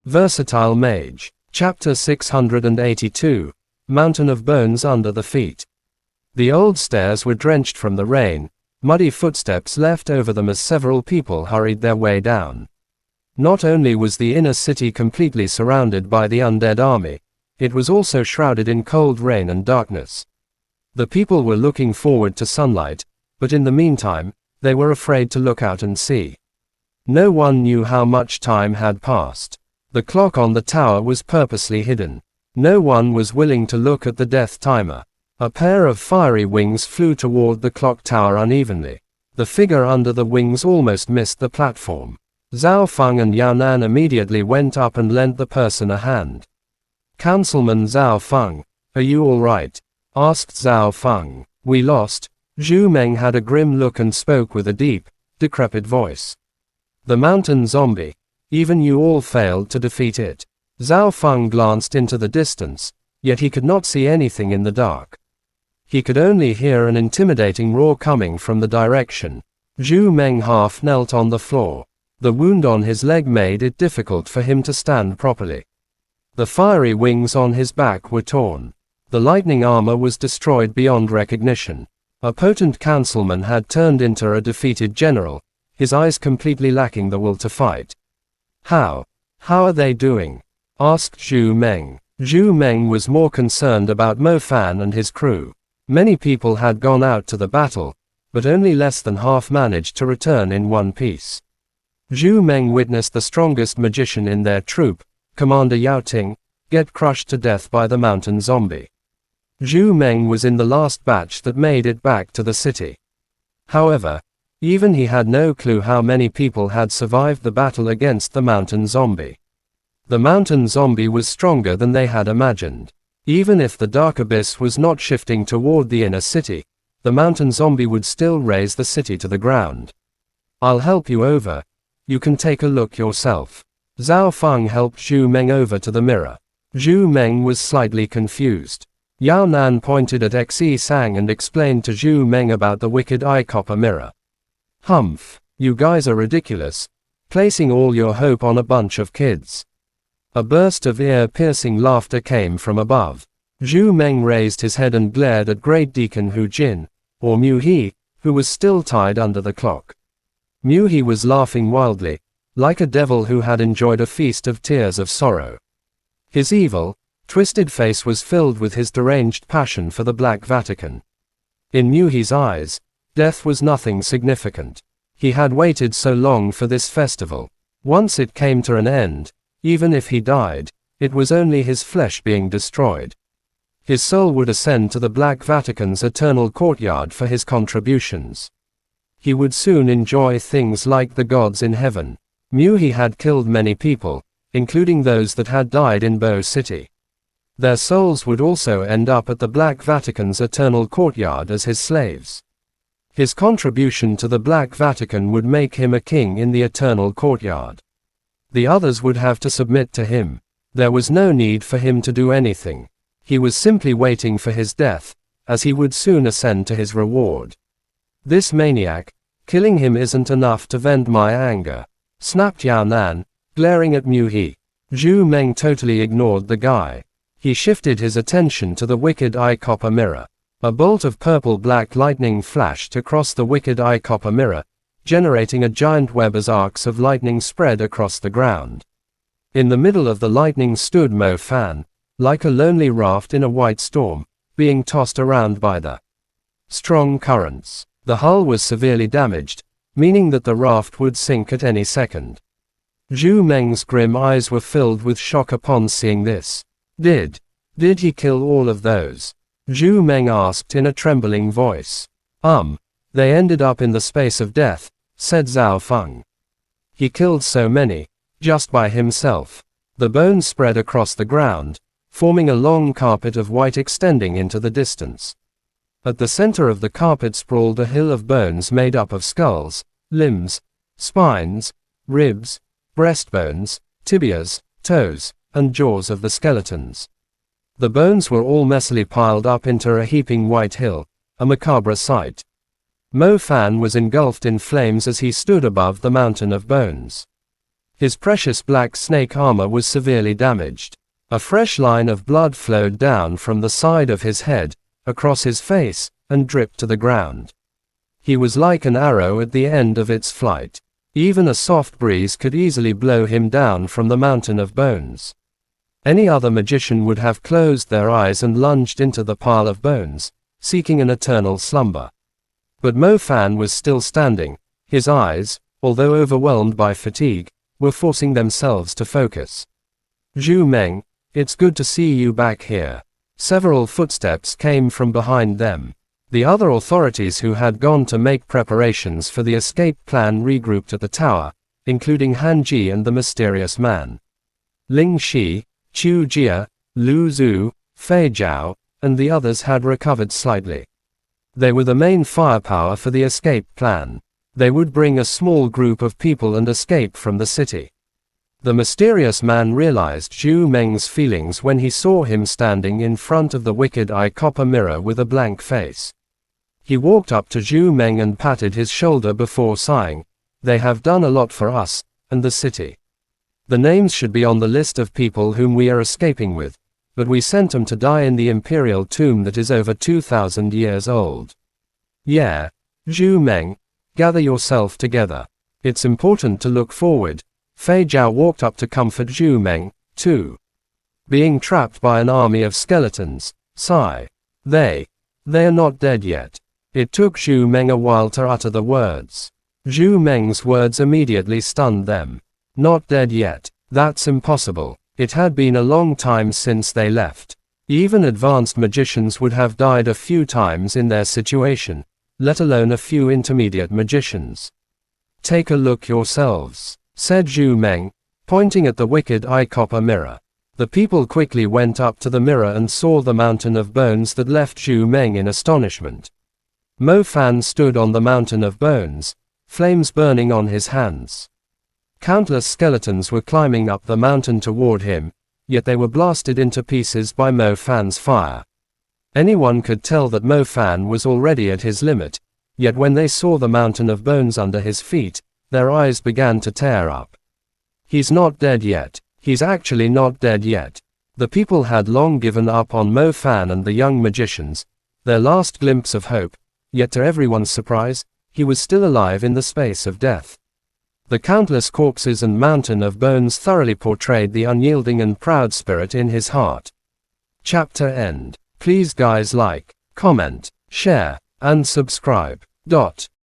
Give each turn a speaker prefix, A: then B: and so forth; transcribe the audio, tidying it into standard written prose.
A: Versatile Mage. Chapter 682. Mountain of Bones Under the Feet. The old stairs were drenched from the rain, muddy footsteps left over them as several people hurried their way down. Not only was the inner city completely surrounded by the undead army, it was also shrouded in cold rain and darkness. The people were looking forward to sunlight, but in the meantime, they were afraid to look out and see. No one knew how much time had passed. The clock on the tower was purposely hidden. No one was willing to look at the death timer. A pair of fiery wings flew toward the clock tower unevenly. The figure under the wings almost missed the platform. Zhao Feng and Yao Nan immediately went up and lent the person a hand. "Councilman Zhao Feng, are you all right?" asked Zhao Feng. "We lost." Zhu Meng had a grim look and spoke with a deep, decrepit voice. "The mountain zombie. Even you all failed to defeat it." Zhao Feng glanced into the distance, yet he could not see anything in the dark. He could only hear an intimidating roar coming from the direction. Zhu Meng half knelt on the floor. The wound on his leg made it difficult for him to stand properly. The fiery wings on his back were torn. The lightning armor was destroyed beyond recognition. A potent councilman had turned into a defeated general, his eyes completely lacking the will to fight. How are they doing?" asked Zhu Meng. Zhu Meng was more concerned about Mo Fan and his crew. Many people had gone out to the battle, but only less than half managed to return in one piece. Zhu Meng witnessed the strongest magician in their troop, Commander Yao Ting, get crushed to death by the mountain zombie. Zhu Meng was in the last batch that made it back to the city. However, even he had no clue how many people had survived the battle against the mountain zombie. The mountain zombie was stronger than they had imagined. Even if the dark abyss was not shifting toward the inner city, the mountain zombie would still raze the city to the ground. "I'll help you over. You can take a look yourself." Zhao Feng helped Zhu Meng over to the mirror. Zhu Meng was slightly confused. Yao Nan pointed at Xi Sang and explained to Zhu Meng about the wicked eye copper mirror. "Humph, you guys are ridiculous, placing all your hope on a bunch of kids." A burst of ear-piercing laughter came from above. Zhu Meng raised his head and glared at Great Deacon Hu Jin, or Mu He, who was still tied under the clock. Mu He was laughing wildly, like a devil who had enjoyed a feast of tears of sorrow. His evil, twisted face was filled with his deranged passion for the Black Vatican. In Mu He's eyes, death was nothing significant. He had waited so long for this festival. Once it came to an end, even if he died, it was only his flesh being destroyed. His soul would ascend to the Black Vatican's eternal courtyard for his contributions. He would soon enjoy things like the gods in heaven. Mu He had killed many people, including those that had died in Bo City. Their souls would also end up at the Black Vatican's eternal courtyard as his slaves. His contribution to the Black Vatican would make him a king in the eternal courtyard. The others would have to submit to him. There was no need for him to do anything. He was simply waiting for his death, as he would soon ascend to his reward. "This maniac, killing him isn't enough to vent my anger," snapped Yao Nan, glaring at Mu He. Zhu Meng totally ignored the guy. He shifted his attention to the wicked eye copper mirror. A bolt of purple-black lightning flashed across the wicked eye copper mirror, generating a giant web as arcs of lightning spread across the ground. In the middle of the lightning stood Mo Fan, like a lonely raft in a white storm, being tossed around by the strong currents. The hull was severely damaged, meaning that the raft would sink at any second. Zhu Meng's grim eyes were filled with shock upon seeing this. Did he kill all of those?" Zhu Meng asked in a trembling voice. They ended up in the space of death," said Zhao Feng. "He killed so many, just by himself." The bones spread across the ground, forming a long carpet of white extending into the distance. At the center of the carpet sprawled a hill of bones made up of skulls, limbs, spines, ribs, breastbones, tibias, toes, and jaws of the skeletons. The bones were all messily piled up into a heaping white hill, a macabre sight. Mo Fan was engulfed in flames as he stood above the mountain of bones. His precious black snake armor was severely damaged. A fresh line of blood flowed down from the side of his head, across his face, and dripped to the ground. He was like an arrow at the end of its flight. Even a soft breeze could easily blow him down from the mountain of bones. Any other magician would have closed their eyes and lunged into the pile of bones, seeking an eternal slumber. But Mo Fan was still standing. His eyes, although overwhelmed by fatigue, were forcing themselves to focus. Zhu Meng, it's good to see you back here. Several footsteps came from behind them. The other authorities who had gone to make preparations for the escape plan regrouped at the tower, including Han Ji and the mysterious man. Ling Shi, Chu Jia, Lu Zhu, Fei Zhao, and the others had recovered slightly. They were the main firepower for the escape plan. They would bring a small group of people and escape from the city. The mysterious man realized Zhu Meng's feelings when he saw him standing in front of the wicked eye copper mirror with a blank face. He walked up to Zhu Meng and patted his shoulder before sighing, "They have done a lot for us, and the city. The names should be on the list of people whom we are escaping with, but we sent them to die in the imperial tomb that is over 2,000 years old. Yeah, Zhu Meng, gather yourself together. It's important to look forward." Fei Zhao walked up to comfort Zhu Meng, too. Being trapped by an army of skeletons, sigh. They are not dead yet. It took Zhu Meng a while to utter the words. Zhu Meng's words immediately stunned them. Not dead yet. That's impossible. It had been a long time since they left. Even advanced magicians would have died a few times in their situation, let alone a few intermediate magicians. Take a look yourselves, said Zhu Meng, pointing at the wicked eye copper mirror. The people quickly went up to the mirror and saw the mountain of bones that left Zhu Meng in astonishment. Mo Fan stood on the mountain of bones, flames burning on his hands. Countless skeletons were climbing up the mountain toward him, yet they were blasted into pieces by Mo Fan's fire. Anyone could tell that Mo Fan was already at his limit, yet when they saw the mountain of bones under his feet, their eyes began to tear up. He's not dead yet. He's actually not dead yet. The people had long given up on Mo Fan and the young magicians, their last glimpse of hope, yet to everyone's surprise, he was still alive in the space of death. The countless corpses and mountain of bones thoroughly portrayed the unyielding and proud spirit in his heart. Chapter end. Please guys like, comment, share, and subscribe.